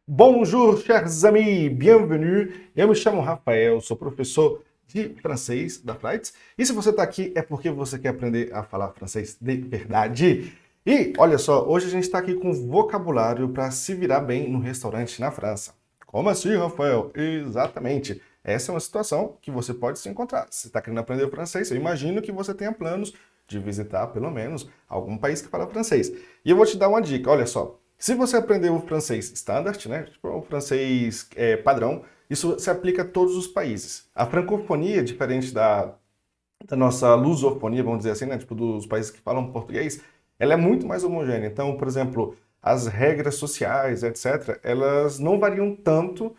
Bonjour, chers amis, bienvenue. Eu me chamo Rafael, sou professor de francês da Flights. E se você está aqui é porque você quer aprender a falar francês de verdade. E olha só, hoje a gente está aqui com vocabulário para se virar bem no restaurante na França. Como assim, Rafael? Exatamente. Essa é uma situação que você pode se encontrar. Se está querendo aprender francês, eu imagino que você tenha planos de visitar, pelo menos, algum país que fala francês. E eu vou te dar uma dica, olha só. Se você aprender o francês standard, né, tipo, o francês padrão, isso se aplica a todos os países. A francofonia, diferente da nossa lusofonia, vamos dizer assim, né, tipo dos países que falam português, ela é muito mais homogênea. Então, por exemplo, as regras sociais, etc., elas não variam tanto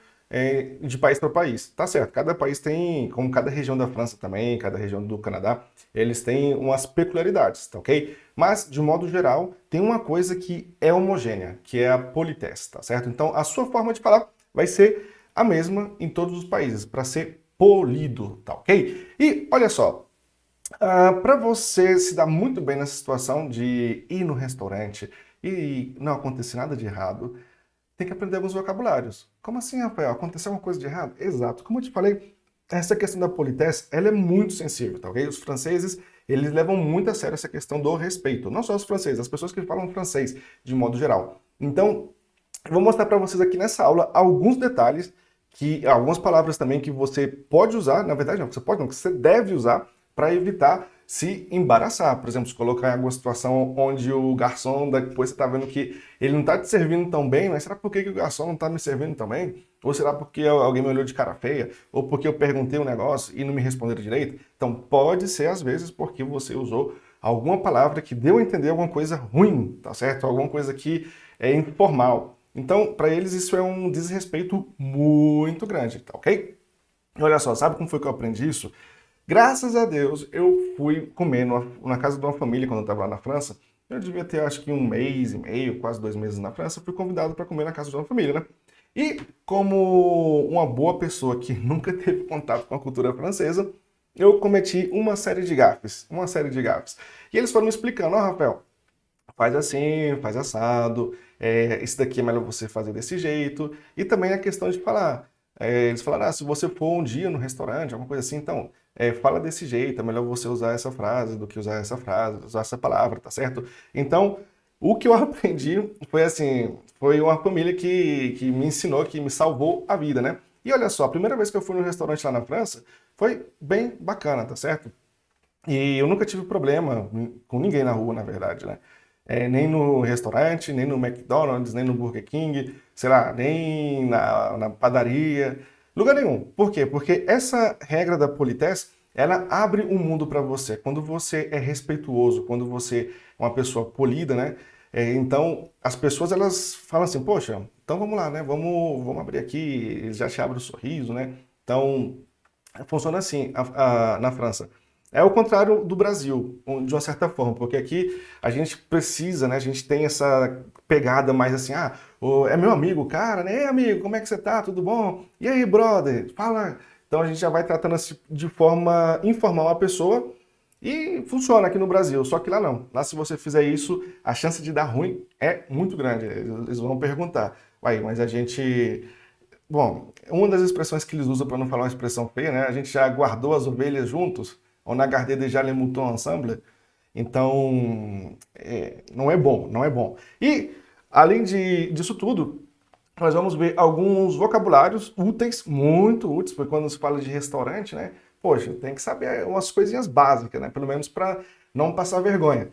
de país para país. Tá certo, cada país tem, como cada região da França também, cada região do Canadá, eles têm umas peculiaridades, tá ok? Mas, de modo geral, tem uma coisa que é homogênea, que é a politesse, tá certo? Então, a sua forma de falar vai ser a mesma em todos os países, para ser polido, tá ok? E, olha só, para você se dar muito bem nessa situação de ir no restaurante e não acontecer nada de errado, tem que aprender alguns vocabulários. Como assim, Rafael? Aconteceu uma coisa de errado? Exato. Como eu te falei, essa questão da politesse, ela é muito sensível, tá ok? Os franceses, eles levam muito a sério essa questão do respeito. Não só os franceses, as pessoas que falam francês, de modo geral. Então, eu vou mostrar para vocês aqui nessa aula alguns detalhes, algumas palavras também que você pode usar, na verdade não, que você pode não, que você deve usar para evitar se embaraçar. Por exemplo, se colocar em alguma situação onde o garçom, depois você está vendo que ele não está te servindo tão bem, mas será por que o garçom não está me servindo tão bem? Ou será porque alguém me olhou de cara feia? Ou porque eu perguntei um negócio e não me responderam direito? Então, pode ser, às vezes, porque você usou alguma palavra que deu a entender alguma coisa ruim, tá certo? Alguma coisa que é informal. Então, para eles, isso é um desrespeito muito grande, tá ok? Olha só, sabe como foi que eu aprendi isso? Graças a Deus, eu fui comer na casa de uma família quando eu estava lá na França. Eu devia ter, acho que 1 mês e meio, quase 2 meses na França. Fui convidado para comer na casa de uma família, né? E como uma boa pessoa que nunca teve contato com a cultura francesa, eu cometi uma série de gafes, uma série de gafes. E eles foram me explicando, ó, Rafael, faz assim, faz assado, isso daqui é melhor você fazer desse jeito. E também a questão de falar. Eles falaram, se você for um dia no restaurante, alguma coisa assim, então, fala desse jeito, é melhor você usar essa frase do que usar essa frase, usar essa palavra, tá certo? Então, o que eu aprendi foi assim, foi uma família que me ensinou, que me salvou a vida, né? E olha só, a primeira vez que eu fui no restaurante lá na França, foi bem bacana, tá certo? E eu nunca tive problema com ninguém na rua, na verdade, né? Nem no restaurante, nem no McDonald's, nem no Burger King, sei lá, nem na padaria, lugar nenhum. Por quê? Porque essa regra da politesse, ela abre um mundo para você. Quando você é respeituoso, quando você é uma pessoa polida, né? Então, as pessoas, elas falam assim, poxa, então vamos lá, né? Vamos abrir aqui, eles já te abrem o sorriso, né? Então, funciona assim na França. É o contrário do Brasil, de uma certa forma, porque aqui a gente precisa, né? A gente tem essa pegada mais assim, é meu amigo, cara, né? Ei, amigo, como é que você tá? Tudo bom? E aí, brother? Fala. Então a gente já vai tratando assim, de forma informal a pessoa e funciona aqui no Brasil, só que lá não. Lá se você fizer isso, a chance de dar ruim é muito grande. Eles vão perguntar, uai, mas a gente bom, uma das expressões que eles usam para não falar uma expressão feia, né? A gente já guardou as ovelhas juntos, on a gardé déjà les moutons ensemble. Então, não é bom, não é bom. E, além disso tudo, nós vamos ver alguns vocabulários úteis, muito úteis, porque quando se fala de restaurante, né? Poxa, tem que saber umas coisinhas básicas, né? Pelo menos para não passar vergonha.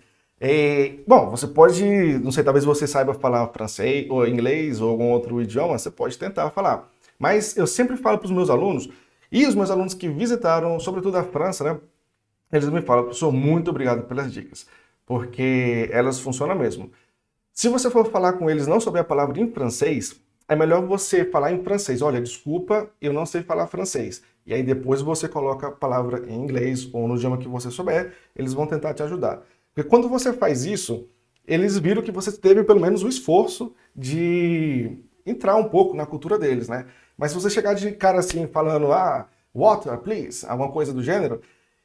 Bom, você pode, não sei, talvez você saiba falar francês ou inglês ou algum outro idioma, você pode tentar falar. Mas eu sempre falo para os meus alunos, e os meus alunos que visitaram, sobretudo a França, né? Eles me falam, professor, muito obrigado pelas dicas, porque elas funcionam mesmo. Se você for falar com eles não sobre a palavra em francês, é melhor você falar em francês. Olha, desculpa, eu não sei falar francês. E aí depois você coloca a palavra em inglês ou no idioma que você souber, eles vão tentar te ajudar. Porque quando você faz isso, eles viram que você teve pelo menos o esforço de entrar um pouco na cultura deles, né? Mas se você chegar de cara assim, falando, water, please, alguma coisa do gênero,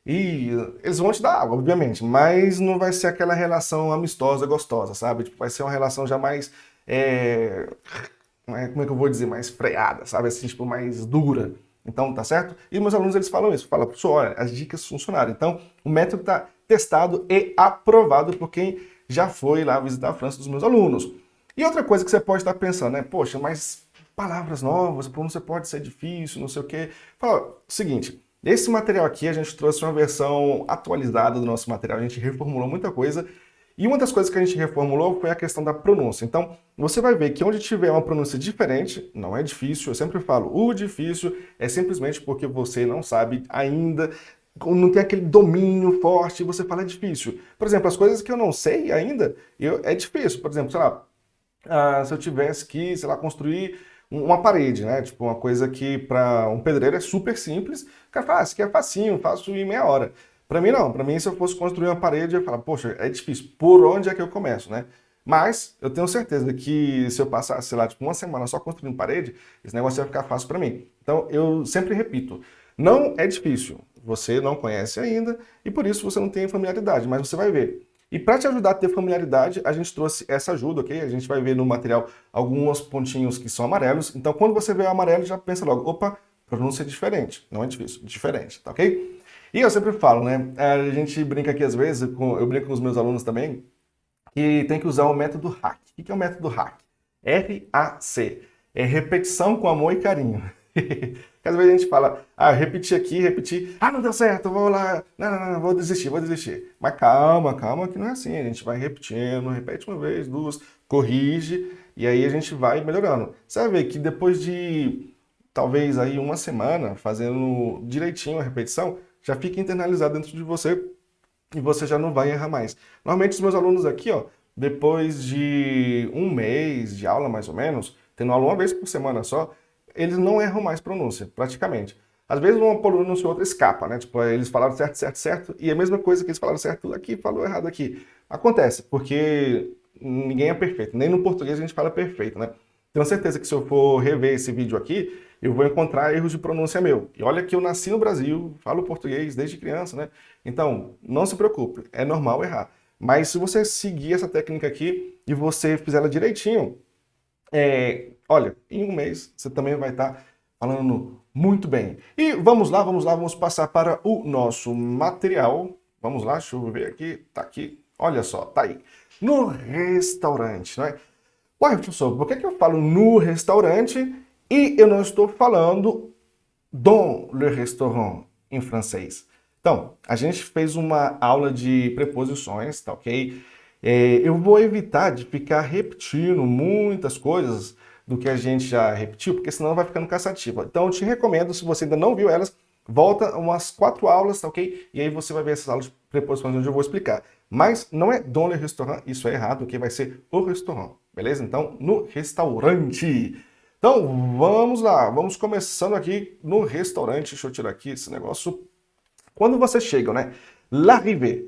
e eles vão te dar água, obviamente, mas não vai ser aquela relação amistosa, gostosa, sabe? Tipo, vai ser uma relação já mais é, como é que eu vou dizer, mais freada, sabe? Assim, tipo, mais dura. Então, tá certo? E meus alunos, eles falam isso. Falam, professor, olha, as dicas funcionaram. Então, o método está testado e aprovado por quem já foi lá visitar a França dos meus alunos. E outra coisa que você pode estar pensando, né? Poxa, mas palavras novas, a pronúncia pode ser difícil, não sei o quê. Fala, seguinte, esse material aqui, a gente trouxe uma versão atualizada do nosso material, a gente reformulou muita coisa. E uma das coisas que a gente reformulou foi a questão da pronúncia. Então, você vai ver que onde tiver uma pronúncia diferente, não é difícil, eu sempre falo, o difícil é simplesmente porque você não sabe ainda, não tem aquele domínio forte, e você fala é difícil. Por exemplo, as coisas que eu não sei ainda, é difícil. Por exemplo, sei lá, se eu tivesse que, sei lá, construir uma parede, né? Tipo, uma coisa que para um pedreiro é super simples, o cara fala, isso aqui é facinho, faço em meia hora. Para mim, não. Para mim, se eu fosse construir uma parede, eu ia falar, poxa, é difícil. Por onde é que eu começo, né? Mas eu tenho certeza que se eu passasse, sei lá, tipo, uma semana só construindo parede, esse negócio ia ficar fácil para mim. Então, eu sempre repito, não é difícil. Você não conhece ainda e por isso você não tem familiaridade, mas você vai ver. E para te ajudar a ter familiaridade, a gente trouxe essa ajuda, ok? A gente vai ver no material alguns pontinhos que são amarelos. Então, quando você vê o amarelo, já pensa logo, opa, pronúncia é diferente. Não é difícil, diferente, tá ok? E eu sempre falo, né? A gente brinca aqui às vezes, eu brinco com os meus alunos também, que tem que usar o método RAC. O que é o método RAC? R-A-C. É repetição com amor e carinho. Às vezes a gente fala, repetir aqui, repetir, não deu certo, vou lá, não, vou desistir. Mas calma, que não é assim. A gente vai repetindo, repete uma vez, duas, corrige, e aí a gente vai melhorando. Você vai ver que depois de, talvez aí uma semana, fazendo direitinho a repetição, já fica internalizado dentro de você e você já não vai errar mais. Normalmente os meus alunos aqui, ó, depois de um mês de aula mais ou menos, tendo aula uma vez por semana só, eles não erram mais pronúncia, praticamente. Às vezes uma pronúncia ou outra escapa, né? Tipo, eles falaram certo, e a mesma coisa que eles falaram certo aqui, falou errado aqui. Acontece, porque ninguém é perfeito, nem no português a gente fala perfeito, né? Tenho certeza que se eu for rever esse vídeo aqui, eu vou encontrar erros de pronúncia meu. E olha que eu nasci no Brasil, falo português desde criança, né? Então, não se preocupe, é normal errar. Mas se você seguir essa técnica aqui e você fizer ela direitinho, olha, em um mês você também vai estar falando muito bem. E vamos passar para o nosso material. Vamos lá, deixa eu ver aqui, tá aqui, olha só, tá aí. No restaurante, né? Ué, professor, por que eu falo no restaurante e eu não estou falando dans le restaurant em francês? Então, a gente fez uma aula de preposições, tá ok? Eu vou evitar de ficar repetindo muitas coisas do que a gente já repetiu, porque senão vai ficando cansativo. Então, eu te recomendo, se você ainda não viu elas, volta umas 4 aulas, tá ok? E aí você vai ver essas aulas de preposições onde eu vou explicar. Mas não é dans le restaurant, isso é errado, ok? Vai ser o restaurant, beleza? Então, no restaurante. Então, vamos lá, vamos começando aqui no restaurante. Deixa eu tirar aqui esse negócio. Quando você chega, né? L'arrivée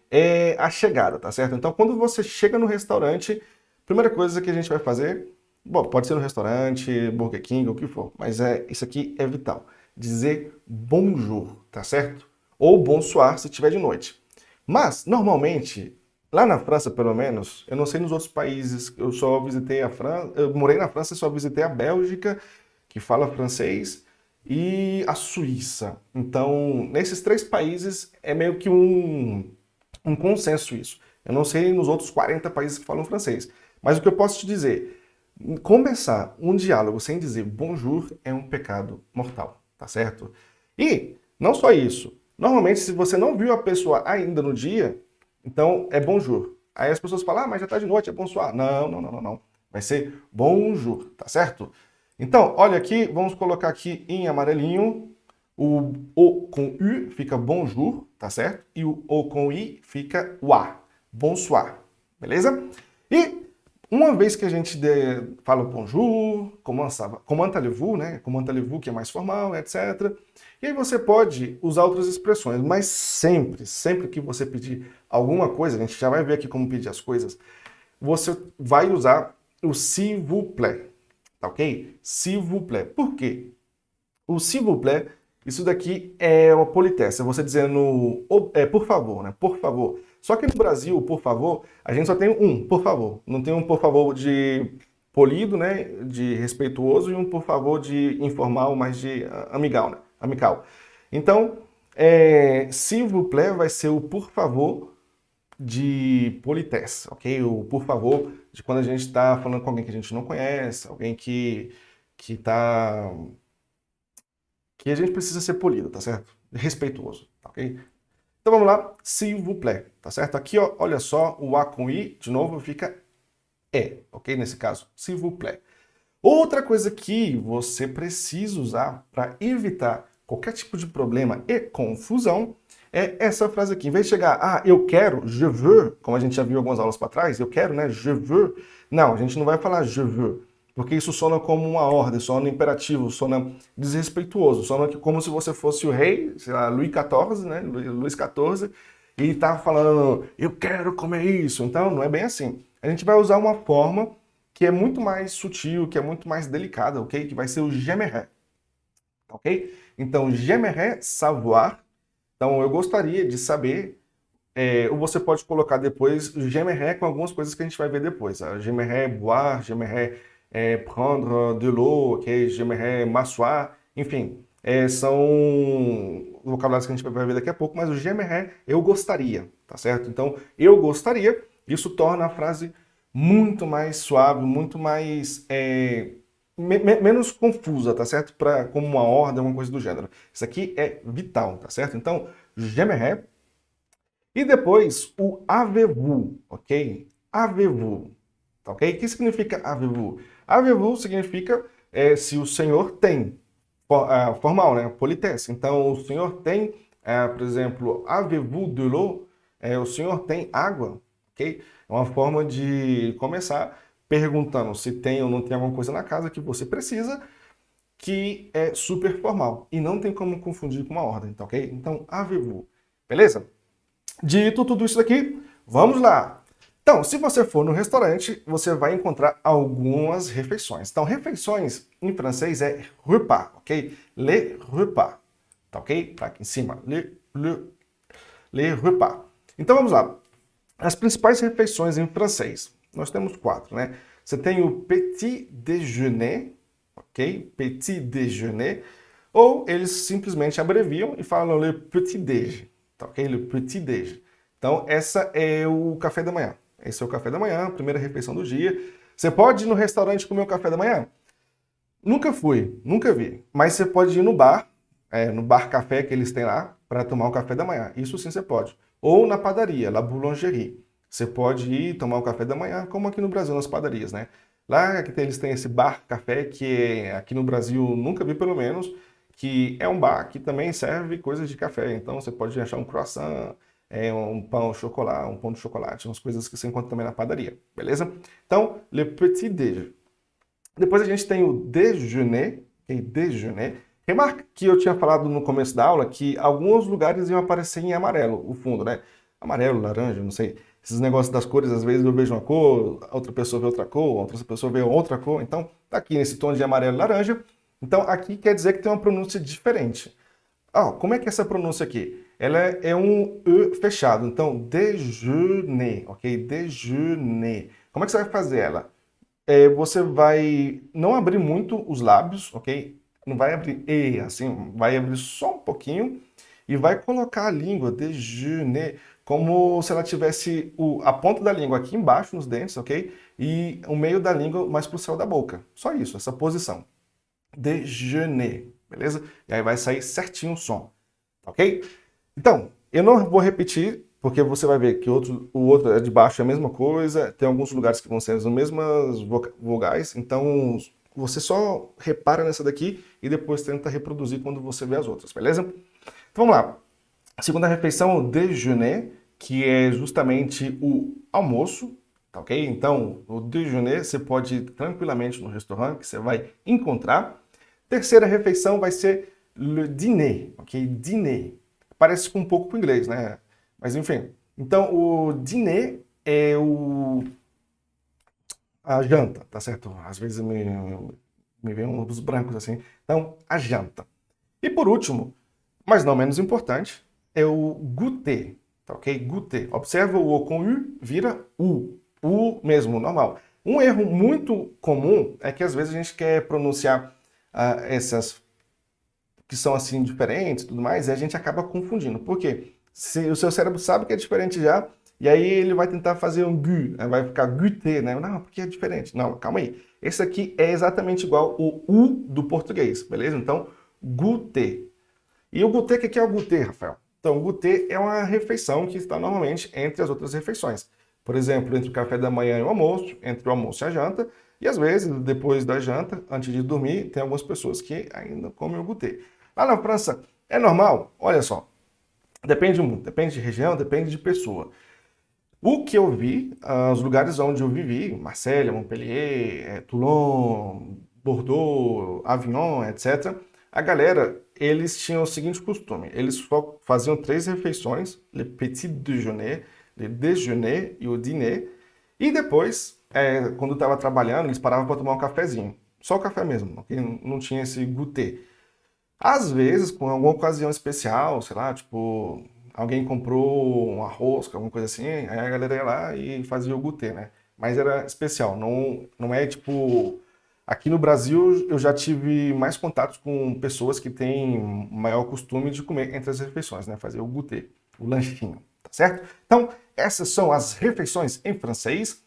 é a chegada, tá certo? Então, quando você chega no restaurante, primeira coisa que a gente vai fazer, bom, pode ser no restaurante, Burger King, o que for, mas isso aqui é vital. Dizer bonjour, tá certo? Ou bonsoir se tiver de noite. Mas, normalmente, lá na França, pelo menos, eu não sei nos outros países, eu só visitei a França, eu morei na França e só visitei a Bélgica, que fala francês, e a Suíça. Então, nesses 3 países é meio que um consenso isso. Eu não sei nos outros 40 países que falam francês. Mas o que eu posso te dizer, começar um diálogo sem dizer bonjour é um pecado mortal, tá certo? E não só isso. Normalmente, se você não viu a pessoa ainda no dia, então é bonjour. Aí as pessoas falam, mas já tá de noite, é bonsoir. Não. Vai ser bonjour, tá certo? Então, olha aqui, vamos colocar aqui em amarelinho, o O com U fica bonjour, tá certo? E o O com I fica wa, bonsoir, beleza? E uma vez que a gente fala bonjour, comment allez-vous, né? Comment allez-vous, que é mais formal, etc. E aí você pode usar outras expressões, mas sempre que você pedir alguma coisa, a gente já vai ver aqui como pedir as coisas, você vai usar o s'il vous plaît. Tá ok? S'il vous plaît. Por quê? O s'il vous plaît, isso daqui é uma politesse. É você dizendo por favor, né? Por favor. Só que no Brasil, por favor, a gente só tem um por favor. Não tem um por favor de polido, né, de respeituoso, e um por favor de informal, mas de amigal, né, amical. Então, s'il vous plaît vai ser o por favor de politesse, ok? O por favor de quando a gente está falando com alguém que a gente não conhece, alguém que tá que a gente precisa ser polido, tá certo? Respeituoso, tá ok? Então vamos lá, s'il vous plaît, tá certo? Aqui, ó, olha só, o A com I, de novo, fica E, ok? Nesse caso, s'il vous plaît. Outra coisa que você precisa usar para evitar qualquer tipo de problema e confusão é essa frase aqui. Em vez de chegar, eu quero, je veux, como a gente já viu algumas aulas para trás, eu quero, né, je veux. Não, a gente não vai falar je veux, porque isso sona como uma ordem, sona imperativo, sona desrespeituoso, sona como se você fosse o rei, sei lá, Luís XIV, né, Luís XIV, e tá falando, eu quero comer isso. Então, não é bem assim. A gente vai usar uma forma que é muito mais sutil, que é muito mais delicada, ok? Que vai ser o j'aimerais, ok? Então, j'aimerais savoir. Então, eu gostaria de saber, ou você pode colocar depois j'aimerais com algumas coisas que a gente vai ver depois. J'aimerais boire, j'aimerais prendre de l'eau, ok? J'aimerais m'asseoir, enfim. São vocabulários que a gente vai ver daqui a pouco, mas o j'aimerais, eu gostaria, tá certo? Então, eu gostaria, isso torna a frase muito mais suave, muito mais menos confusa, tá certo? Como uma ordem, alguma coisa do gênero. Isso aqui é vital, tá certo? Então, j'aimerais. E depois o avez-vous, ok? Avez-vous, tá ok? O que significa avez-vous? Avez-vous significa se o senhor tem, formal, né? Politesse. Então, o senhor tem, por exemplo, avez-vous de l'eau? O senhor tem água, ok? É uma forma de começar perguntando se tem ou não tem alguma coisa na casa que você precisa, que é super formal. E não tem como confundir com uma ordem, tá ok? Então, avez-vous. Beleza? Dito tudo isso daqui, vamos lá! Então, se você for no restaurante, você vai encontrar algumas refeições. Então, refeições em francês é repas, ok? Les repas, tá ok? Tá aqui em cima, les repas. Então, vamos lá. As principais refeições em francês, nós temos 4, né? Você tem o petit déjeuner, ok? Petit déjeuner, ou eles simplesmente abreviam e falam le petit déj, tá ok? Le petit déj. Então, essa é o café da manhã. Esse é o café da manhã, a primeira refeição do dia. Você pode ir no restaurante comer o café da manhã? Nunca fui, nunca vi. Mas você pode ir no bar café que eles têm lá, para tomar o café da manhã. Isso sim você pode. Ou na padaria, la boulangerie. Você pode ir tomar o café da manhã, como aqui no Brasil, nas padarias, né? Lá eles têm esse bar café, que aqui no Brasil nunca vi pelo menos, que é um bar que também serve coisas de café. Então você pode achar um croissant, um pão de chocolate, umas coisas que você encontra também na padaria, beleza? Então, le petit déj. Depois a gente tem o déjeuner, okay? Déjeuner. Remarque que eu tinha falado no começo da aula que alguns lugares iam aparecer em amarelo, o fundo, né? Amarelo, laranja, não sei. Esses negócios das cores, às vezes eu vejo uma cor, outra pessoa vê outra cor, outra pessoa vê outra cor. Então, tá aqui nesse tom de amarelo e laranja. Então, aqui quer dizer que tem uma pronúncia diferente. Como é que é essa pronúncia aqui? Ela é um E fechado. Então, déjeuner, ok? Déjeuner. Como é que você vai fazer ela? Você vai não abrir muito os lábios, ok? Não vai abrir E, assim, vai abrir só um pouquinho e vai colocar a língua, déjeuner, como se ela tivesse a ponta da língua aqui embaixo nos dentes, ok? E o meio da língua mais pro céu da boca. Só isso, essa posição. Déjeuner, beleza? E aí vai sair certinho o som, ok? Então, eu não vou repetir, porque você vai ver que o outro é de baixo é a mesma coisa, tem alguns lugares que vão ser as mesmas vogais, então você só repara nessa daqui e depois tenta reproduzir quando você vê as outras, beleza? Então vamos lá. A segunda refeição, o déjeuner, que é justamente o almoço, tá ok? Então, o déjeuner você pode ir tranquilamente no restaurante que você vai encontrar. Terceira refeição vai ser le dîner, ok? Dîner. Parece um pouco com o inglês, né? Mas enfim. Então, o dîner é a janta, tá certo? Às vezes me vem uns brancos assim. Então, a janta. E por último, mas não menos importante, é o goûter, tá ok? Goûter. Observa o O com U, vira U. U mesmo, normal. Um erro muito comum é que às vezes a gente quer pronunciar essas que são assim diferentes e tudo mais, e a gente acaba confundindo. Por quê? Se o seu cérebro sabe que é diferente já, e aí ele vai tentar fazer um gu, vai ficar goûter, né? Não, porque é diferente. Não, calma aí. Esse aqui é exatamente igual o U do português, beleza? Então, goûter. E o goûter, o que é o goûter, Rafael? Então, o goûter é uma refeição que está normalmente entre as outras refeições. Por exemplo, entre o café da manhã e o almoço, entre o almoço e a janta, e às vezes, depois da janta, antes de dormir, tem algumas pessoas que ainda comem o goûter. Lá na França, é normal? Olha só, depende muito, depende de região, depende de pessoa. O que eu vi, os lugares onde eu vivi, Marselha, Montpellier, Toulon, Bordeaux, Avignon, etc., a galera, eles tinham o seguinte costume, eles só faziam 3 refeições, le petit déjeuner, le déjeuner e o dîner, e depois, quando estava trabalhando, eles paravam para tomar um cafezinho, só o café mesmo, porque não tinha esse goûter. Às vezes, com alguma ocasião especial, sei lá, tipo, alguém comprou uma rosca, alguma coisa assim, aí a galera ia lá e fazia o goûter, né? Mas era especial, não é tipo. Aqui no Brasil eu já tive mais contatos com pessoas que têm maior costume de comer entre as refeições, né? Fazer o goûter, o lanchinho, tá certo? Então, essas são as refeições em francês.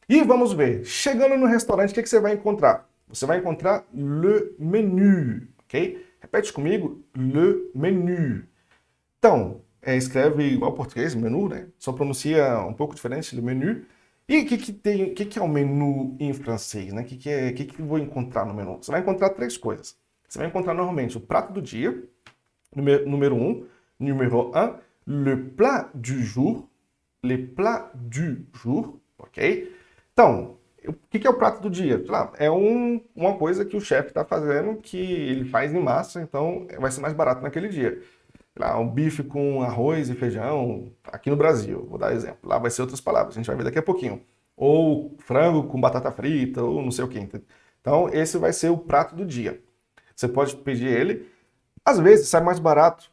E vamos ver, chegando no restaurante, o que você vai encontrar? Você vai encontrar le menu, ok? Repete comigo, le menu. Então, escreve igual ao português, menu, né? Só pronuncia um pouco diferente, le menu. E o que é o menu em francês, né? O que eu vou encontrar no menu? Você vai encontrar 3 coisas. Você vai encontrar normalmente o prato do dia, número 1, número 1, le plat du jour, le plat du jour, ok? Então, o que é o prato do dia? Sei lá, é uma coisa que o chefe está fazendo que ele faz em massa, então vai ser mais barato naquele dia. Sei lá, um bife com arroz e feijão, aqui no Brasil, vou dar exemplo. Lá vai ser outras palavras, a gente vai ver daqui a pouquinho. Ou frango com batata frita, ou não sei o que. Então, esse vai ser o prato do dia. Você pode pedir ele. Às vezes sai mais barato,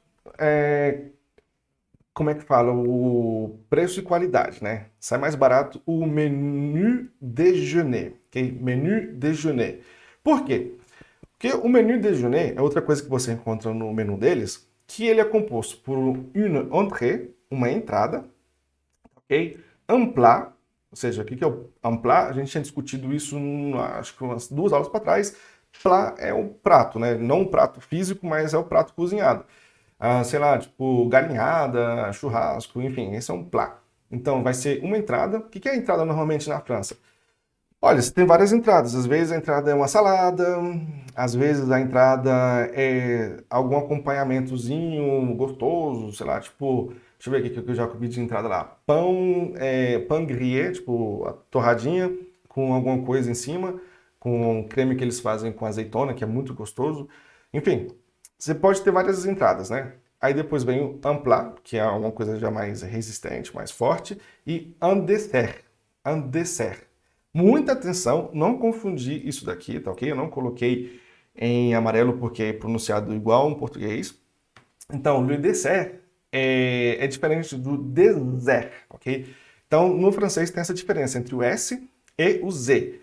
como é que fala? O preço e qualidade, né? Sai mais barato o menu déjeuner, ok? Menu déjeuner. Por quê? Porque o menu déjeuner é outra coisa que você encontra no menu deles, que ele é composto por une entrée, uma entrada, ok? Un plat, ou seja, o que é o un plat? A gente tinha discutido isso, acho que umas 2 aulas para trás. Plat é o prato, né? Não o prato físico, mas é o prato cozinhado. Sei lá, tipo galinhada, churrasco, enfim, esse é um plat. Então vai ser uma entrada. O que é a entrada normalmente na França? Olha, você tem várias entradas. Às vezes a entrada é uma salada, às vezes a entrada é algum acompanhamentozinho gostoso, sei lá, tipo, deixa eu ver aqui o que eu já comi de entrada lá. Pão, pão grillé, tipo, a torradinha com alguma coisa em cima, com um creme que eles fazem com azeitona, que é muito gostoso. Enfim, você pode ter várias entradas, né? Aí depois vem o un plat, que é alguma coisa já mais resistente, mais forte, e un dessert. Un dessert. Muita atenção, não confundir isso daqui, tá ok? Eu não coloquei em amarelo porque é pronunciado igual em português. Então, le dessert é diferente do dessert, ok? Então, no francês tem essa diferença entre o S e o Z.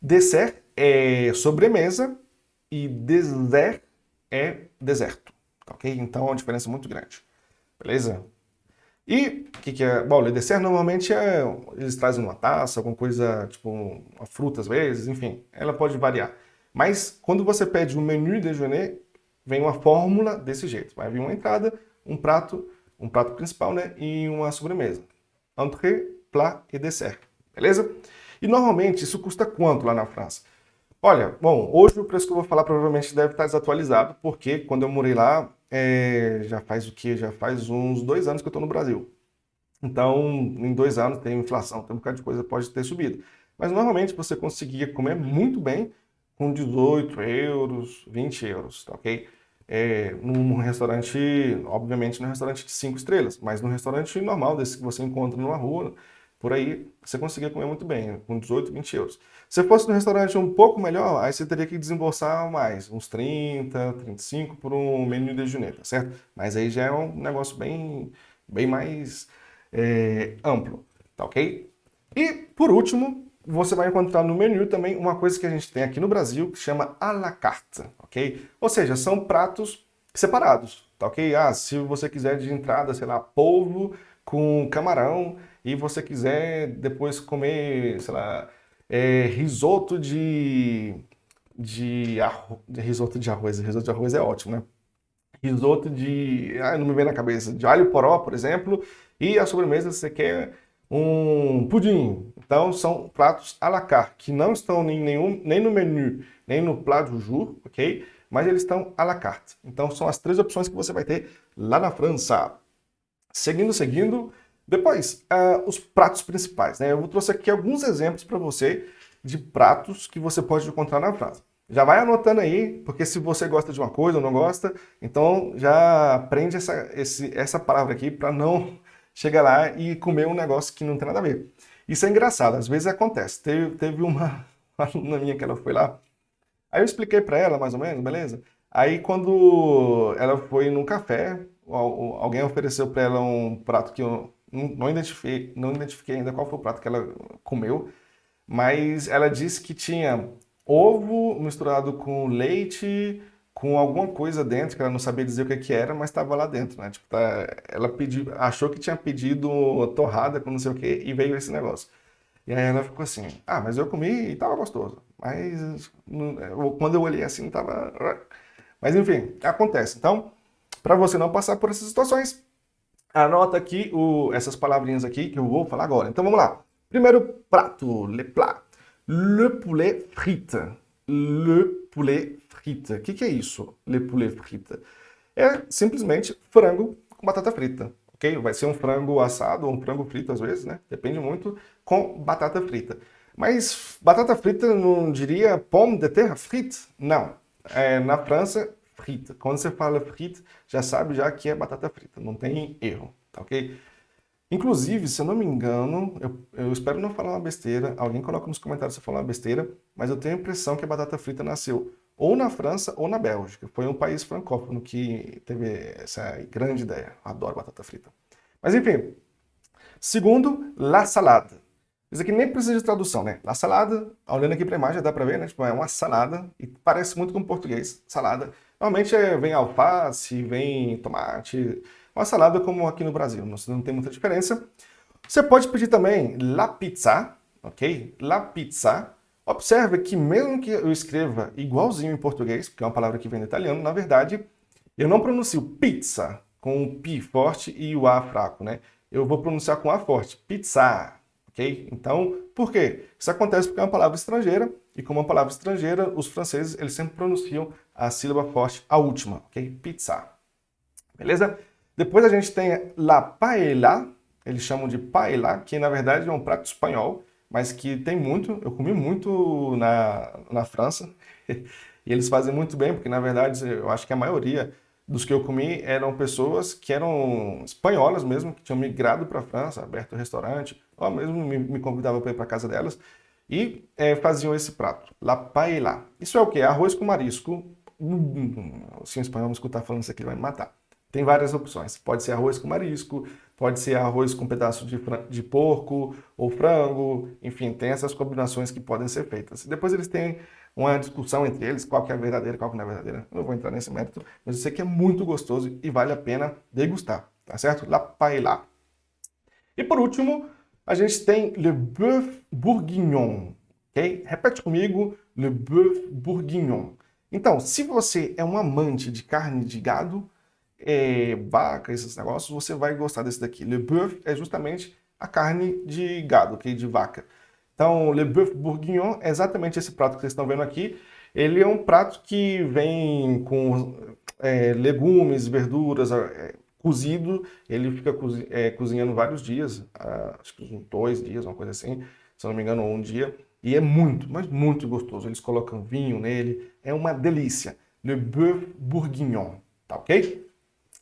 Dessert é sobremesa e dessert é deserto, tá ok? Então, é uma diferença muito grande, beleza? E o que é? Bom, o dessert normalmente eles trazem uma taça, alguma coisa, tipo uma fruta às vezes, enfim, ela pode variar. Mas quando você pede o menu déjeuner, vem uma fórmula desse jeito. Vai vir uma entrada, um prato principal, né, e uma sobremesa. Entrée, plat e dessert, beleza? E normalmente isso custa quanto lá na França? Olha, bom, hoje o preço que eu vou falar provavelmente deve estar desatualizado, porque quando eu morei lá, já faz o quê? Já faz uns 2 anos que eu estou no Brasil. Então, em 2 anos tem inflação, tem um bocado de coisa pode ter subido. Mas normalmente você conseguia comer muito bem com 18 euros, 20 euros, tá ok? Num restaurante, obviamente num restaurante de 5 estrelas, mas num restaurante normal, desse que você encontra numa rua, por aí, você conseguia comer muito bem, com 18, 20 euros. Se fosse num restaurante um pouco melhor, aí você teria que desembolsar mais, uns 30, 35 por um menu de déjeuner, tá certo? Mas aí já é um negócio bem mais amplo, tá ok? E, por último, você vai encontrar no menu também uma coisa que a gente tem aqui no Brasil que chama à la carte, ok? Ou seja, são pratos separados, tá ok? Ah, se você quiser de entrada, sei lá, polvo com camarão e você quiser depois comer, sei lá, risoto risoto de arroz é ótimo, né? Risoto não me vem na cabeça, de alho poró, por exemplo, e a sobremesa você quer um pudim. Então são pratos à la carte, que não estão nem no menu, nem no plat du jour, ok? Mas eles estão à la carte. Então são as três opções que você vai ter lá na França. Seguindo. Depois, os pratos principais, né? Eu trouxe aqui alguns exemplos para você de pratos que você pode encontrar na França. Já vai anotando aí, porque se você gosta de uma coisa ou não gosta, então já aprende essa palavra aqui para não chegar lá e comer um negócio que não tem nada a ver. Isso é engraçado, às vezes acontece. Teve uma aluna minha que ela foi lá, aí eu expliquei para ela mais ou menos, beleza? Aí quando ela foi num café, alguém ofereceu para ela um prato que eu não identifiquei ainda qual foi o prato que ela comeu, mas ela disse que tinha ovo misturado com leite, com alguma coisa dentro, que ela não sabia dizer o que que era, mas estava lá dentro, né? Tipo, ela achou que tinha pedido torrada com não sei o que e veio esse negócio. E aí ela ficou assim, mas eu comi e tava gostoso. Mas quando eu olhei assim, tava... Mas enfim, acontece. Então, para você não passar por essas situações, anota aqui essas palavrinhas aqui que eu vou falar agora. Então vamos lá. Primeiro prato, le plat. Le poulet frite. Le poulet frite. O que é isso, le poulet frite? É simplesmente frango com batata frita, ok? Vai ser um frango assado ou um frango frito às vezes, né? Depende muito, com batata frita. Mas batata frita não diria pomme de terre frite? Não. Na França, frita. Quando você fala frite, já sabe já que é batata frita. Não tem erro, tá ok? Inclusive, se eu não me engano, eu espero não falar uma besteira, alguém coloca nos comentários se eu falar uma besteira, mas eu tenho a impressão que a batata frita nasceu ou na França ou na Bélgica. Foi um país francófono que teve essa grande ideia. Adoro batata frita. Mas enfim, segundo, la salada. Isso aqui nem precisa de tradução, né? La salada, olhando aqui para a imagem, dá para ver, né? Tipo, é uma salada e parece muito com português, salada. Normalmente vem alface, vem tomate, uma salada como aqui no Brasil, não tem muita diferença. Você pode pedir também la pizza, ok? La pizza. Observe que mesmo que eu escreva igualzinho em português, porque é uma palavra que vem do italiano, na verdade, eu não pronuncio pizza com o pi forte e o a fraco, né? Eu vou pronunciar com a forte, pizza, ok? Então, por quê? Isso acontece porque é uma palavra estrangeira, e como é uma palavra estrangeira, os franceses, eles sempre pronunciam a sílaba forte, a última, ok? Pizza. Beleza? Depois a gente tem la paella, eles chamam de paella, que na verdade é um prato espanhol, mas que tem muito, eu comi muito na França, e eles fazem muito bem, porque na verdade eu acho que a maioria dos que eu comi eram pessoas que eram espanholas mesmo, que tinham migrado para a França, aberto o restaurante, ou mesmo me convidavam para ir para casa delas, e faziam esse prato, la paella. Isso é o quê? Arroz com marisco. Se um espanhol me escutar falando isso aqui, ele vai me matar. Tem várias opções. Pode ser arroz com marisco, pode ser arroz com pedaço de porco ou frango, enfim, tem essas combinações que podem ser feitas. Depois eles têm uma discussão entre eles, qual que é a verdadeira, qual que não é a verdadeira. Eu não vou entrar nesse mérito, mas eu sei que é muito gostoso e vale a pena degustar, tá certo? La paella. E por último, a gente tem le bœuf bourguignon, ok? Repete comigo, le bœuf bourguignon. Então, se você é um amante de carne de gado, vaca, esses negócios, você vai gostar desse daqui. Le bœuf é justamente a carne de gado, ok? De vaca. Então, le bœuf bourguignon é exatamente esse prato que vocês estão vendo aqui. Ele é um prato que vem com legumes, verduras, cozido. Ele fica cozinhando vários dias, acho que uns 2 dias, uma coisa assim, se eu não me engano, um dia. E é muito, mas muito gostoso. Eles colocam vinho nele, é uma delícia. Le bœuf bourguignon, tá ok?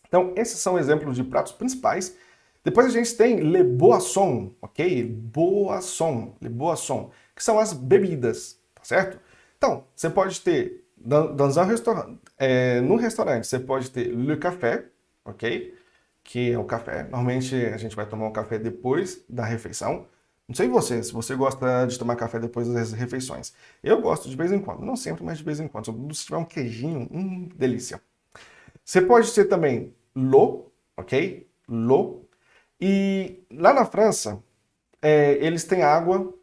Então, esses são exemplos de pratos principais. Depois a gente tem le boisson, ok? Boisson, le boisson, que são as bebidas, tá certo? Então, você pode ter, no restaurante, você pode ter le café, ok? Que é o café. Normalmente a gente vai tomar um café depois da refeição, Não sei você, se você gosta de tomar café depois das refeições. Eu gosto de vez em quando, não sempre, mas de vez em quando. Sobretudo se tiver um queijinho, delícia. Você pode ser também l'eau, ok? L'eau. E lá na França, eles têm água,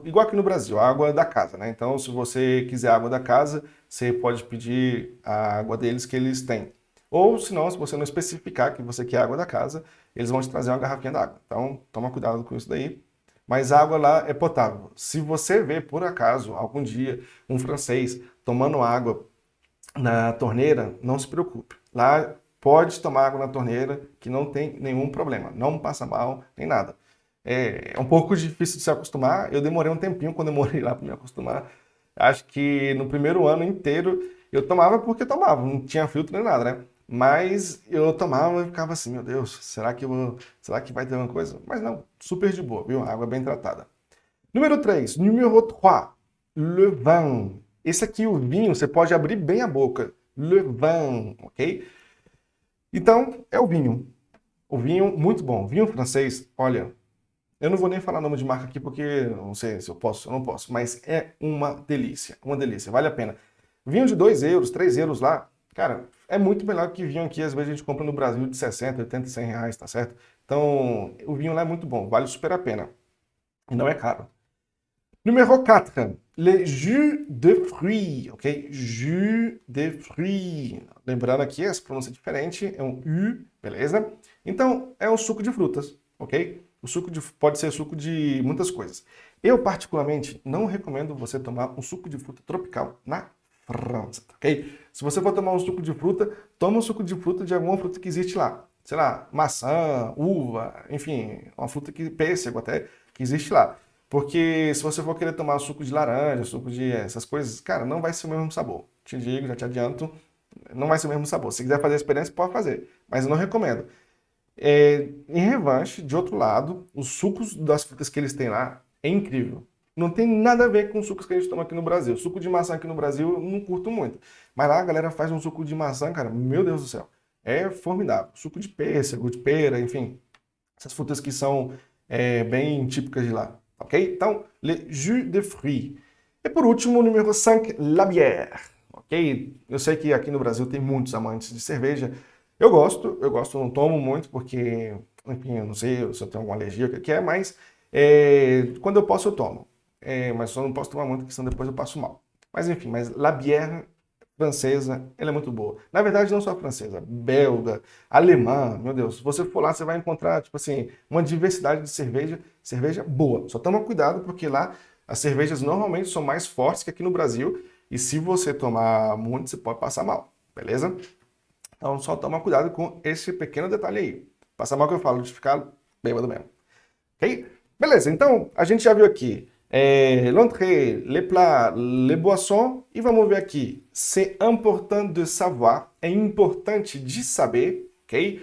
igual aqui no Brasil, a água da casa, né? Então, se você quiser água da casa, você pode pedir a água deles que eles têm. Ou, se não, se você não especificar que você quer água da casa, eles vão te trazer uma garrafinha d'água. Então, toma cuidado com isso daí. Mas a água lá é potável. Se você vê, por acaso, algum dia, um francês tomando água na torneira, não se preocupe. Lá pode tomar água na torneira que não tem nenhum problema. Não passa mal, nem nada. É um pouco difícil de se acostumar. Eu demorei um tempinho quando eu morei lá para me acostumar. Acho que no primeiro ano inteiro eu tomava porque tomava, não tinha filtro nem nada, né? Mas eu tomava e ficava assim, meu Deus, será que vai ter uma coisa? Mas não, super de boa, viu? Água bem tratada. Número 3, número 3, le vin. Esse aqui, o vinho, você pode abrir bem a boca. Le vin, ok? Então, é o vinho. O vinho, muito bom. Vinho francês, olha, eu não vou nem falar nome de marca aqui porque não sei se eu posso ou não posso, mas é uma delícia, vale a pena. Vinho de 2 euros, 3 euros lá, cara, é muito melhor que vinho aqui, às vezes a gente compra no Brasil de 60, 80, 100 reais, tá certo? Então, o vinho lá é muito bom, vale super a pena. E não é caro. Número 4, le jus de fruits, ok? Jus de fruits. Lembrando aqui, essa pronúncia é diferente, é um U, beleza? Então, é um suco de frutas, ok? Pode ser suco de muitas coisas. Eu, particularmente, não recomendo você tomar um suco de fruta tropical na França, ok? Se você for tomar um suco de fruta, toma um suco de fruta de alguma fruta que existe lá. Sei lá, maçã, uva, enfim, uma fruta que, pêssego até, que existe lá. Porque se você for querer tomar suco de laranja, suco de essas coisas, cara, não vai ser o mesmo sabor. Te digo, já te adianto, não vai ser o mesmo sabor. Se quiser fazer a experiência, pode fazer, mas eu não recomendo. Em revanche, de outro lado, os sucos das frutas que eles têm lá é incrível. Não tem nada a ver com os sucos que a gente toma aqui no Brasil. Suco de maçã aqui no Brasil eu não curto muito. Mas lá a galera faz um suco de maçã, cara, meu Deus do céu. É formidável. Suco de pêssego, de pera, enfim. Essas frutas que são bem típicas de lá. Ok? Então, le jus de fruits. E por último, o número 5, la bière. Ok? Eu sei que aqui no Brasil tem muitos amantes de cerveja. Eu gosto, não tomo muito porque, enfim, eu não sei se eu tenho alguma alergia, o que é, mas quando eu posso eu tomo. Mas só não posso tomar muito, porque senão depois eu passo mal. Mas enfim, mas la bière francesa, ela é muito boa. Na verdade, não só francesa, belga, alemã, meu Deus. Se você for lá, você vai encontrar, tipo assim, uma diversidade de cerveja boa. Só toma cuidado, porque lá as cervejas normalmente são mais fortes que aqui no Brasil, e se você tomar muito, você pode passar mal, beleza? Então, só toma cuidado com esse pequeno detalhe aí. Passar mal que eu falo, de ficar bêbado mesmo. Ok? Beleza, então a gente já viu aqui l'entrée, les plats, les boissons. E vamos ver aqui. C'est important de savoir. É importante de saber, ok?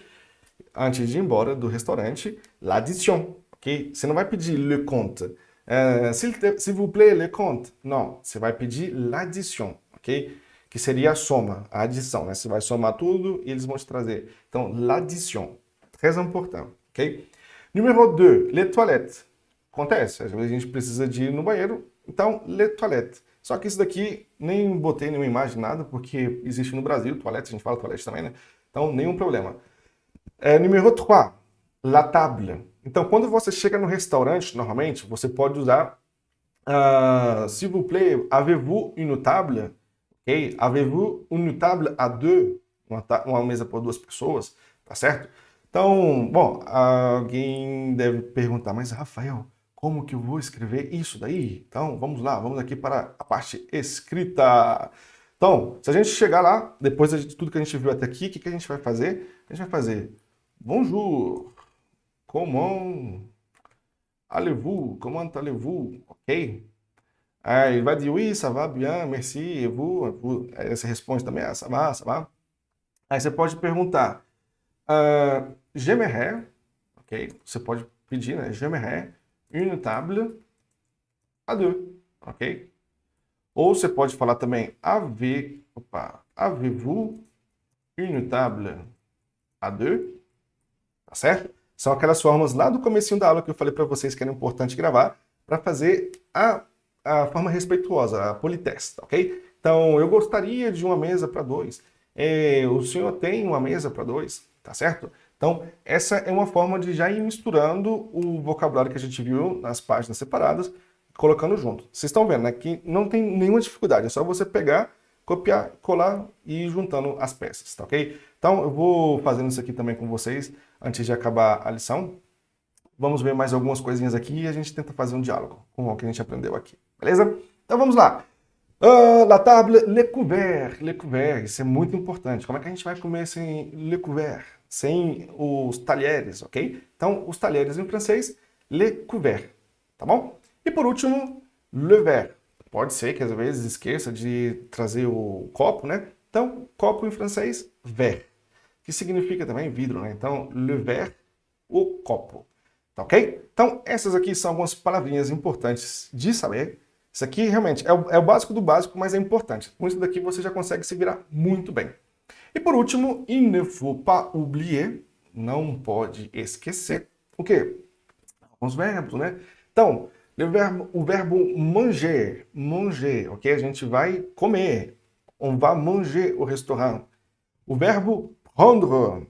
Antes de ir embora do restaurante, l'addition, ok? Você não vai pedir le compte. S'il vous plaît, le compte. Não, você vai pedir l'addition, ok? Que seria a soma, a adição, né? Você vai somar tudo e eles vão te trazer. Então, l'addition. Très important, ok? Número 2, les toilettes. Acontece, às vezes a gente precisa de ir no banheiro, então, les toilettes. Só que isso daqui nem botei nenhuma imagem, nada, porque existe no Brasil, toilettes, a gente fala toilettes também, né? Então, nenhum problema. Número 3, la table. Então, quando você chega no restaurante, normalmente, você pode usar s'il vous plaît, avez-vous une table? Ok? Avez-vous une table à deux? Uma mesa para 2 pessoas, tá certo? Então, bom, alguém deve perguntar, mas Rafael, como que eu vou escrever isso daí? Então, vamos lá, vamos aqui para a parte escrita. Então, se a gente chegar lá, depois de tudo que a gente viu até aqui, o que que a gente vai fazer? A gente vai fazer bonjour, comment allez-vous, comment allez-vous, ok? Aí vai dizer, oui, ça va bien, merci, et vous? Aí você responde também, ça va, ça va. Aí você pode perguntar, j'aimerais, ok? Você pode pedir, né? J'aimerais une table à deux, ok? Ou você pode falar também, avez-vous une table à deux? Tá certo? São aquelas formas lá do comecinho da aula que eu falei para vocês que era importante gravar para fazer a forma respeituosa, a politesse, tá ok? Então, eu gostaria de uma mesa para dois. O senhor tem uma mesa para dois, tá certo? Então, essa é uma forma de já ir misturando o vocabulário que a gente viu nas páginas separadas, colocando junto. Vocês estão vendo, né? Que não tem nenhuma dificuldade, é só você pegar, copiar, colar e ir juntando as peças, tá ok? Então, eu vou fazendo isso aqui também com vocês antes de acabar a lição. Vamos ver mais algumas coisinhas aqui e a gente tenta fazer um diálogo com o que a gente aprendeu aqui, beleza? Então, vamos lá. La table, le couvert, le couvert, isso é muito importante. Como é que a gente vai comer sem le couvert? Sem os talheres, ok? Então, os talheres em francês, le couvert, tá bom? E por último, le verre. Pode ser que às vezes esqueça de trazer o copo, né? Então, copo em francês, verre, que significa também vidro, né? Então, le verre, o copo, tá ok? Então, essas aqui são algumas palavrinhas importantes de saber. Isso aqui realmente é o básico do básico, mas é importante. Com isso daqui você já consegue se virar muito bem. E por último, il ne faut pas oublier, não pode esquecer, o quê? Os verbos, né? Então, o verbo manger, manger, ok? A gente vai comer. On va manger au restaurant. O verbo prendre,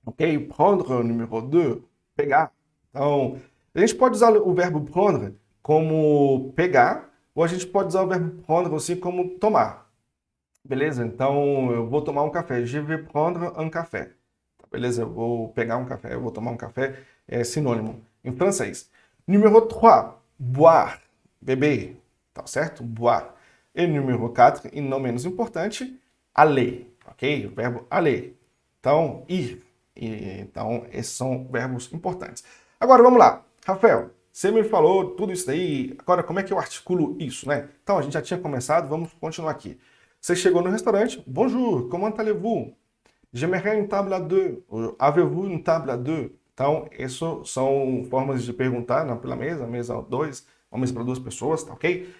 ok? Prendre, número 2, pegar. Então, a gente pode usar o verbo prendre como pegar, ou a gente pode usar o verbo prendre assim como tomar. Beleza? Então, eu vou tomar um café. Je vais prendre un café. Beleza? Eu vou pegar um café, eu vou tomar um café. É sinônimo em francês. Número 3, boire, beber. Tá certo? Boire. E número 4, e não menos importante, aller. Ok? O verbo aller. Então, ir. Então, esses são verbos importantes. Agora, vamos lá. Rafael, você me falou tudo isso daí. Agora, como é que eu articulo isso, né? Então, a gente já tinha começado, vamos continuar aqui. Você chegou no restaurante, bonjour, comment allez-vous? J'aimerais une table à deux. Avez-vous une table à deux? Então, isso são formas de perguntar pela mesa 2, uma mesa para duas pessoas, tá ok?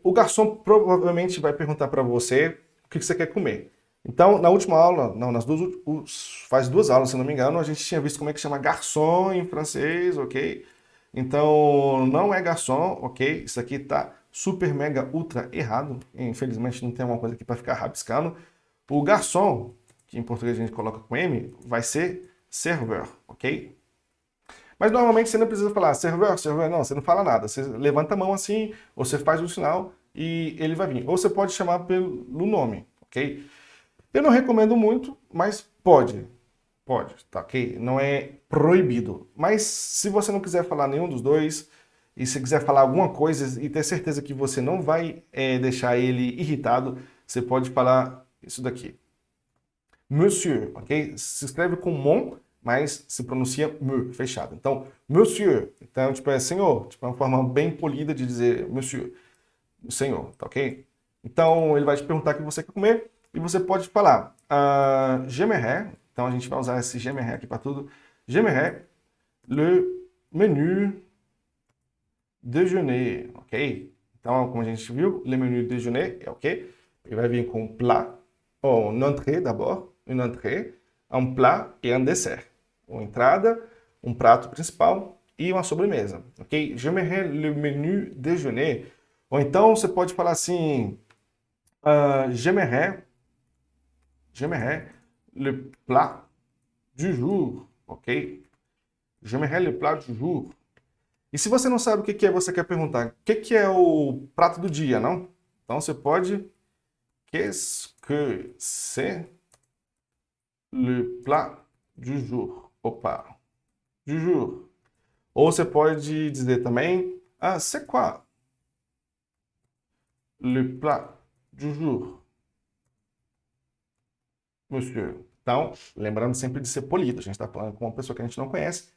O garçom provavelmente vai perguntar para você o que você quer comer. Então, na última aula, não, faz 2 aulas, se não me engano, a gente tinha visto como é que chama garçom em francês, ok? Então, não é garçom, ok? Isso aqui tá super, mega, ultra errado. Infelizmente, não tem uma coisa aqui para ficar rabiscando. O garçom, que em português a gente coloca com M, vai ser serveur, ok? Mas normalmente você não precisa falar serveur, serveur, não, você não fala nada. Você levanta a mão assim, ou você faz o sinal e ele vai vir. Ou você pode chamar pelo nome, ok? Eu não recomendo muito, mas pode, tá ok? Não é proibido. Mas se você não quiser falar nenhum dos dois, e se quiser falar alguma coisa e ter certeza que você não vai deixar ele irritado, você pode falar isso daqui. Monsieur, ok? Se escreve com mon, mas se pronuncia me, fechado. Então, monsieur, então, tipo, é senhor, tipo, é uma forma bem polida de dizer monsieur, senhor, tá ok? Então, ele vai te perguntar o que você quer comer e você pode falar j'aimerais, então a gente vai usar esse j'aimerais aqui para tudo, j'aimerais le menu déjeuner, ok? Então, como a gente viu, le menu déjeuner é ok? Ele vai vir com plat, ou une entrée d'abord, une entrée, um plat e un dessert. Uma entrada, um prato principal e uma sobremesa, ok? J'aimerais le menu déjeuner. Ou então você pode falar assim, j'aimerais le plat du jour, ok? J'aimerais le plat du jour. E se você não sabe o que é, você quer perguntar, o que é o prato do dia, não? Então você pode, qu'est-ce que c'est le plat du jour? Opa, du jour. Ou você pode dizer também, c'est quoi le plat du jour, monsieur? Então, lembrando sempre de ser polido, a gente está falando com uma pessoa que a gente não conhece.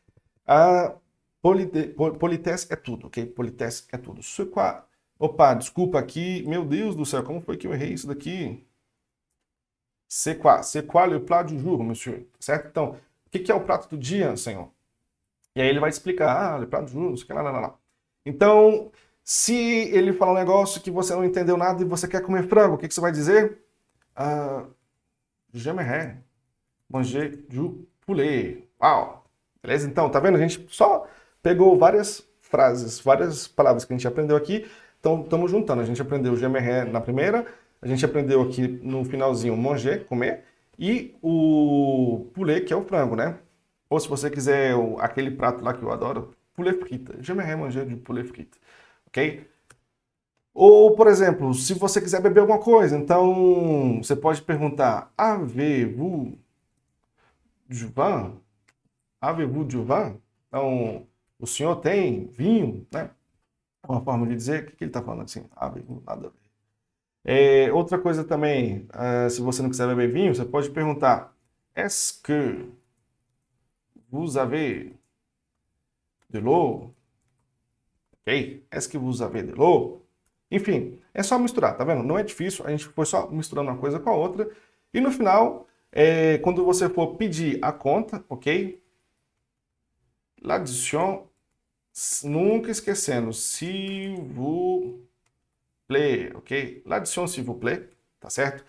Politesse é tudo, ok? Politesse é tudo. C'est quoi? Opa, desculpa aqui, meu Deus do céu, como foi que eu errei isso daqui? C'est quoi le plat du jour, monsieur? Certo? Então, o que é o prato do dia, senhor? E aí ele vai te explicar, le plat du jour, não sei o que lá. Então, se ele falar um negócio que você não entendeu nada e você quer comer frango, o que você vai dizer? J'aimerais manger du poulet. Uau! Beleza? Então, tá vendo? A gente só pegou várias frases, várias palavras que a gente aprendeu aqui, então estamos juntando. A gente aprendeu o gemeré na primeira, a gente aprendeu aqui no finalzinho manger, comer, e o poulet, que é o frango, né? Ou se você quiser aquele prato lá que eu adoro, poulet frita. Gemeré manger de poulet frita, ok? Ou, por exemplo, se você quiser beber alguma coisa, então você pode perguntar: Avez-vous du vin? Avez-vous du vin? Então, o senhor tem vinho, né? Uma forma de dizer, o que ele está falando assim? Avez-vous, nada a ver. Outra coisa também, se você não quiser beber vinho, você pode perguntar: Est-ce que vous avez de l'eau? Ok? Est-ce que vous avez de l'eau? Enfim, é só misturar, tá vendo? Não é difícil, a gente foi só misturando uma coisa com a outra. E no final, quando você for pedir a conta, ok? L'addition, nunca esquecendo, s'il vous plaît, ok? L'addition, s'il vous plaît, tá certo?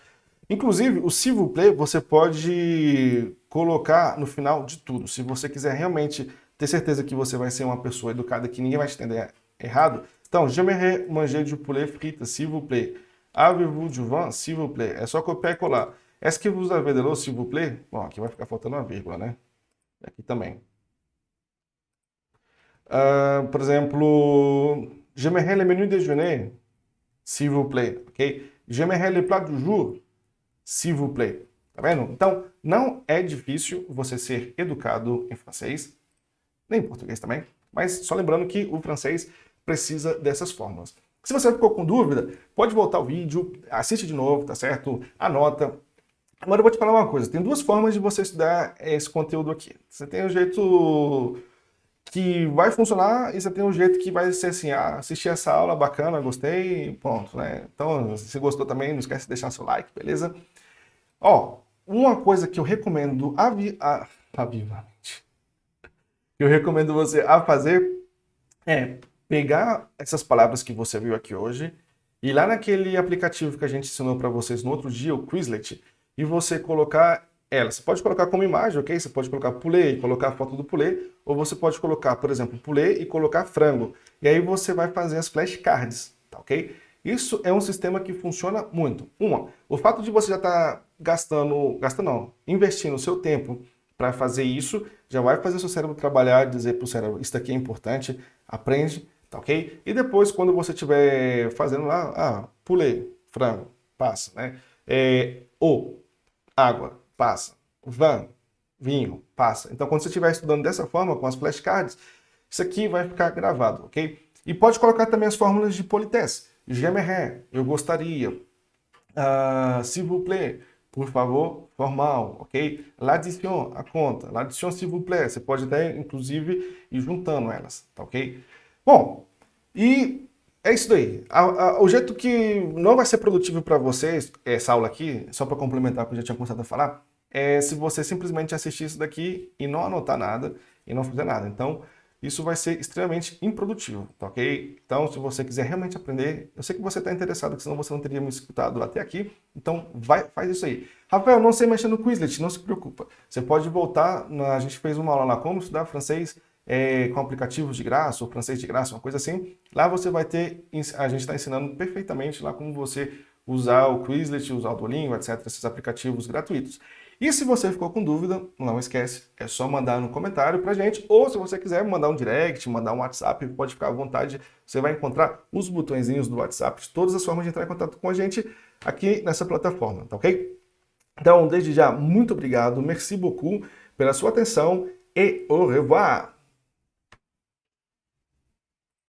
Inclusive, o s'il vous plaît você pode colocar no final de tudo. Se você quiser realmente ter certeza que você vai ser uma pessoa educada, que ninguém vai te entender errado, então, j'aimerais manger du poulet frite, s'il vous plaît. Avez-vous du vin, s'il vous plaît? É só copiar e colar. Est-ce que vous avez de l'eau, s'il vous plaît? Bom, aqui vai ficar faltando uma vírgula, né? Aqui também. Por exemplo, j'aimerais le menu déjeuner, s'il vous plaît, ok? J'aimerais le plat du jour, s'il vous plaît. Tá vendo? Então, não é difícil você ser educado em francês, nem em português também, mas só lembrando que o francês precisa dessas fórmulas. Se você ficou com dúvida, pode voltar o vídeo, assiste de novo, tá certo? Anota. Agora eu vou te falar uma coisa, tem duas formas de você estudar esse conteúdo aqui. Você tem o jeito que vai funcionar e você tem um jeito que vai ser assim, assistir essa aula bacana, gostei, pronto, né? Então, se gostou também, não esquece de deixar seu like, beleza? Ó, uma coisa que eu recomendo vivamente, que eu recomendo você a fazer é pegar essas palavras que você viu aqui hoje e lá naquele aplicativo que a gente ensinou para vocês no outro dia, o Quizlet, e você colocar ela. Você pode colocar como imagem, ok? Você pode colocar poulet e colocar a foto do poulet, ou você pode colocar, por exemplo, poulet e colocar frango. E aí você vai fazer as flashcards, tá ok? Isso é um sistema que funciona muito. O fato de você já estar investindo o seu tempo para fazer isso, já vai fazer o seu cérebro trabalhar, dizer para o cérebro, isso aqui é importante, aprende, tá ok? E depois, quando você estiver fazendo lá, poulet, frango, passa, né? Ou água, passa. Vinho, passa. Então, quando você estiver estudando dessa forma, com as flashcards, isso aqui vai ficar gravado, ok? E pode colocar também as fórmulas de politesse. J'aimerais, eu gostaria. S'il vous plaît, por favor, formal, ok? L'addition, a conta. L'addition, s'il vous plaît. Você pode até, inclusive, ir juntando elas, tá ok? Bom, e é isso daí. O jeito que não vai ser produtivo para vocês, essa aula aqui, só para complementar o que eu já tinha começado a falar, é se você simplesmente assistir isso daqui e não anotar nada e não fazer nada. Então, isso vai ser extremamente improdutivo, tá ok? Então, se você quiser realmente aprender, eu sei que você está interessado, que senão você não teria me escutado até aqui, então faz isso aí. Rafael, não sei mexer no Quizlet, não se preocupa. Você pode voltar, a gente fez uma aula lá, como estudar francês com aplicativos de graça, ou francês de graça, uma coisa assim. Lá você vai ter, a gente está ensinando perfeitamente lá como você usar o Quizlet, usar o Duolingo, etc., esses aplicativos gratuitos. E se você ficou com dúvida, não esquece, é só mandar no comentário pra gente, ou se você quiser mandar um direct, mandar um WhatsApp, pode ficar à vontade, você vai encontrar os botõezinhos do WhatsApp, todas as formas de entrar em contato com a gente aqui nessa plataforma, tá ok? Então, desde já, muito obrigado, merci beaucoup pela sua atenção e au revoir!